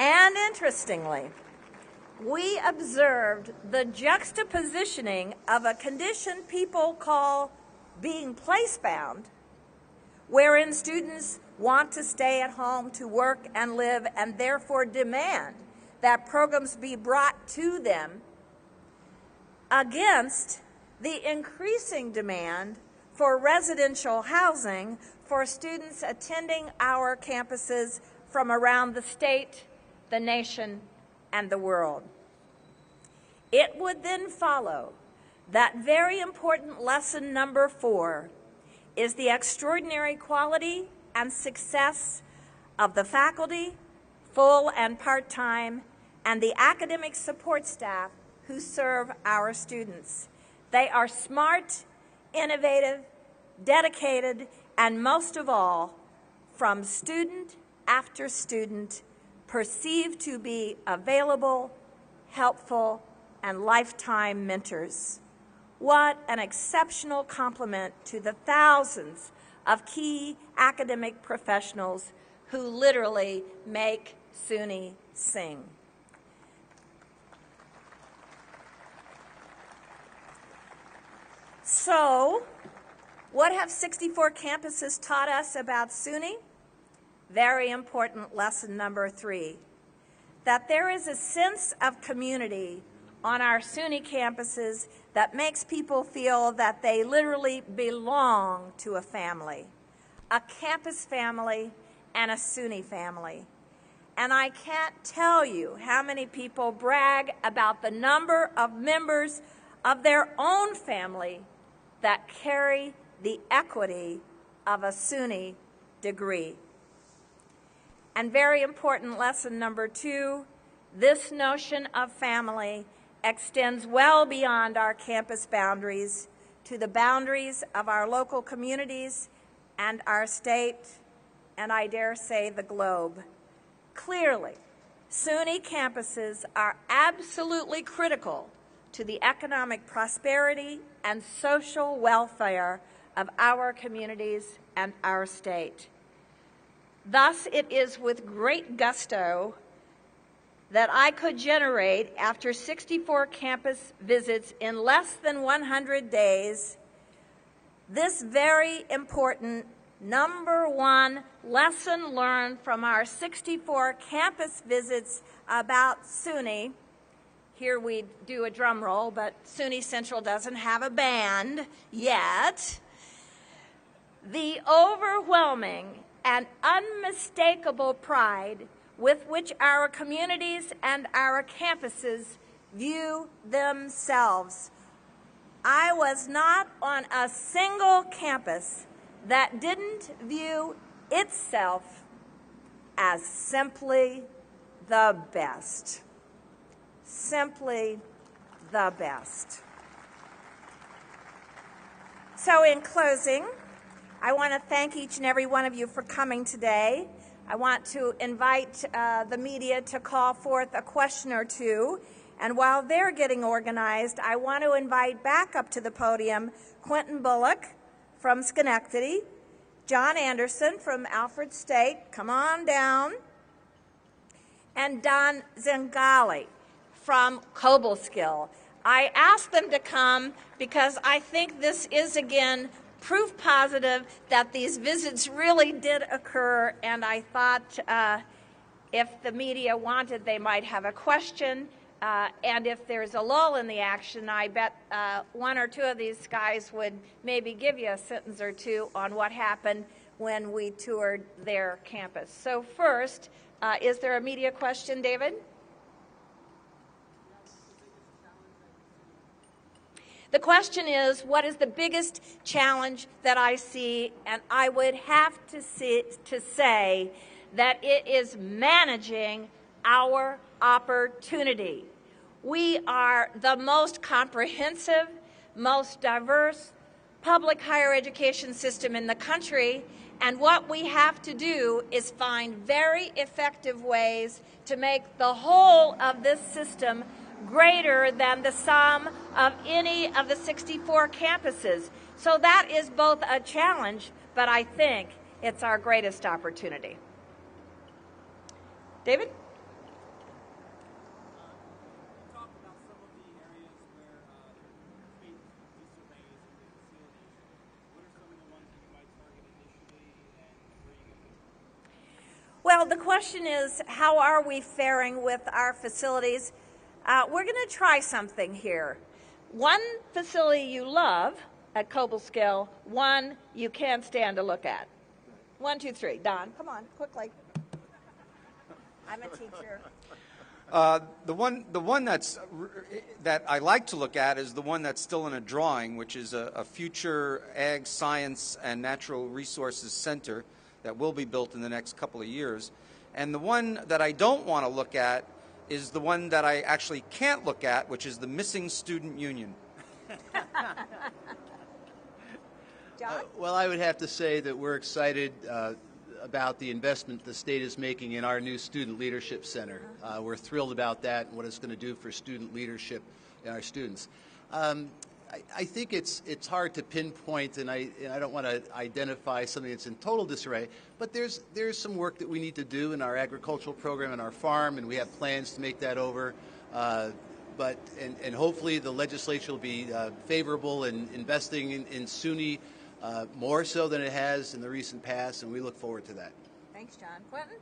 And interestingly, we observed the juxtapositioning of a condition people call being place-bound, wherein students want to stay at home to work and live and therefore demand that programs be brought to them, against the increasing demand for residential housing for students attending our campuses from around the state, the nation, and the world. It would then follow that very important lesson number 4 is the extraordinary quality and success of the faculty, full and part-time, and the academic support staff who serve our students. They are smart, innovative, dedicated, and most of all, from student after student, perceived to be available, helpful, and lifetime mentors. What an exceptional compliment to the thousands of key academic professionals who literally make SUNY sing. So, what have 64 campuses taught us about SUNY? Very important lesson number 3, that there is a sense of community on our SUNY campuses that makes people feel that they literally belong to a family, a campus family and a SUNY family. And I can't tell you how many people brag about the number of members of their own family that carry the equity of a SUNY degree. And very important lesson number 2, this notion of family extends well beyond our campus boundaries to the boundaries of our local communities and our state, and I dare say the globe. Clearly, SUNY campuses are absolutely critical to the economic prosperity and social welfare of our communities and our state. Thus, it is with great gusto that I could generate, after 64 campus visits in less than 100 days, this very important number 1 lesson learned from our 64 campus visits about SUNY. Here we do a drum roll, but SUNY Central doesn't have a band yet. The overwhelming and unmistakable pride with which our communities and our campuses view themselves. I was not on a single campus that didn't view itself as simply the best. Simply the best. So in closing, I want to thank each and every one of you for coming today. I want to invite the media to call forth a question or two. And while they're getting organized, I want to invite back up to the podium Quentin Bullock from Schenectady, John Anderson from Alfred State, come on down, and Don Zengali from Cobleskill. I asked them to come because I think this is, again, proof positive that these visits really did occur, and I thought if the media wanted, they might have a question, and if there's a lull in the action, I bet 1 or 2 of these guys would maybe give you a sentence or 2 on what happened when we toured their campus. So first, is there a media question, David? The question is, what is the biggest challenge that I see? And I would have to say that it is managing our opportunity. We are the most comprehensive, most diverse public higher education system in the country, and what we have to do is find very effective ways to make the whole of this system greater than the sum of any of the 64 campuses. So that is both a challenge, but I think it's our greatest opportunity. David? Well, the question is, how are we faring with our facilities? We're going to try something here. One facility you love at Cobleskill, one you can't stand to look at. 1, 2, 3. Don, come on, quickly. I'm a teacher. The one that I like to look at is the one that's still in a drawing, which is a future ag science and natural resources center that will be built in the next couple of years. And the one that I don't want to look at is the one that I actually can't look at, which is the missing student union. John? Well, I would have to say that we're excited about the investment the state is making in our new Student Leadership Center. We're thrilled about that and what it's going to do for student leadership and our students. I think it's hard to pinpoint, and I don't want to identify something that's in total disarray, but there's some work that we need to do in our agricultural program and our farm, and we have plans to make that over. And hopefully the legislature will be favorable in investing in SUNY more so than it has in the recent past, and we look forward to that. Thanks, John. Quentin?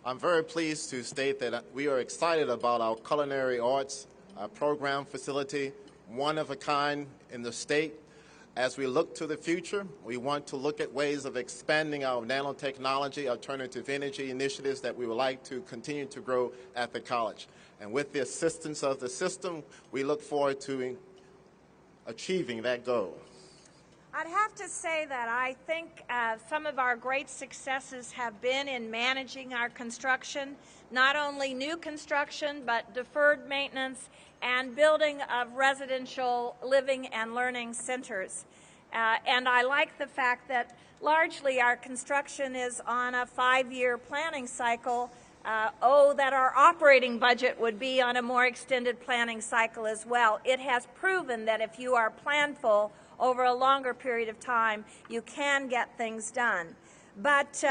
I'm very pleased to state that we are excited about our culinary arts program facility, one of a kind in the state. As we look to the future, we want to look at ways of expanding our nanotechnology, alternative energy initiatives that we would like to continue to grow at the college. And with the assistance of the system, we look forward to achieving that goal. I'd have to say that I think some of our great successes have been in managing our construction, not only new construction, but deferred maintenance and building of residential living and learning centers. And I like the fact that largely our construction is on a 5-year planning cycle. That our operating budget would be on a more extended planning cycle as well. It has proven that if you are planful over a longer period of time, you can get things done. But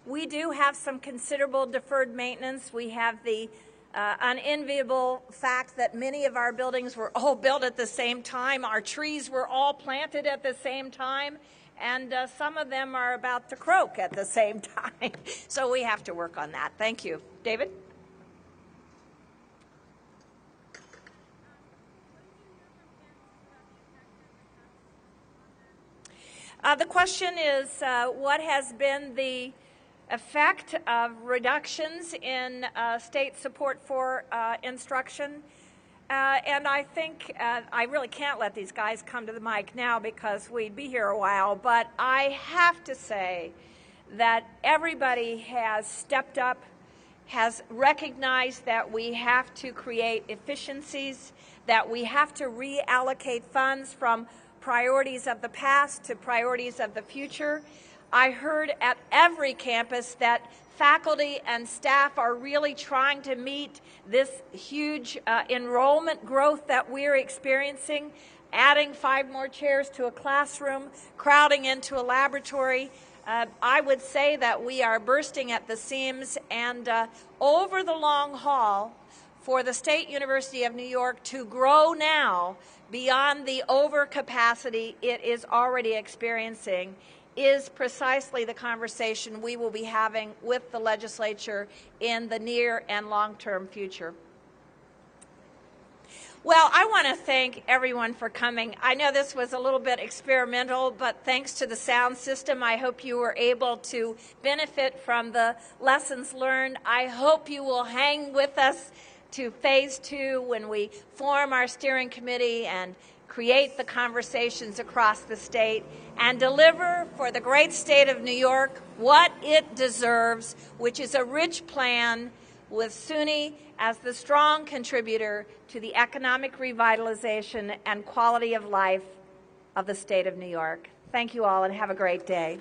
we do have some considerable deferred maintenance. We have the unenviable fact that many of our buildings were all built at the same time. Our trees were all planted at the same time. And some of them are about to croak at the same time. So we have to work on that. Thank you. David? The question is, what has been the effect of reductions in state support for instruction? And I think I really can't let these guys come to the mic now because we'd be here a while, but I have to say that everybody has stepped up, has recognized that we have to create efficiencies, that we have to reallocate funds from priorities of the past to priorities of the future. I heard at every campus that faculty and staff are really trying to meet this huge enrollment growth that we're experiencing, adding 5 more chairs to a classroom, crowding into a laboratory. I would say that we are bursting at the seams, and over the long haul, for the State University of New York to grow now beyond the overcapacity it is already experiencing is precisely the conversation we will be having with the legislature in the near and long-term future. Well, I want to thank everyone for coming. I know this was a little bit experimental, but thanks to the sound system, I hope you were able to benefit from the lessons learned. I hope you will hang with us to phase 2 when we form our steering committee and create the conversations across the state and deliver for the great state of New York what it deserves, which is a rich plan with SUNY as the strong contributor to the economic revitalization and quality of life of the state of New York. Thank you all and have a great day.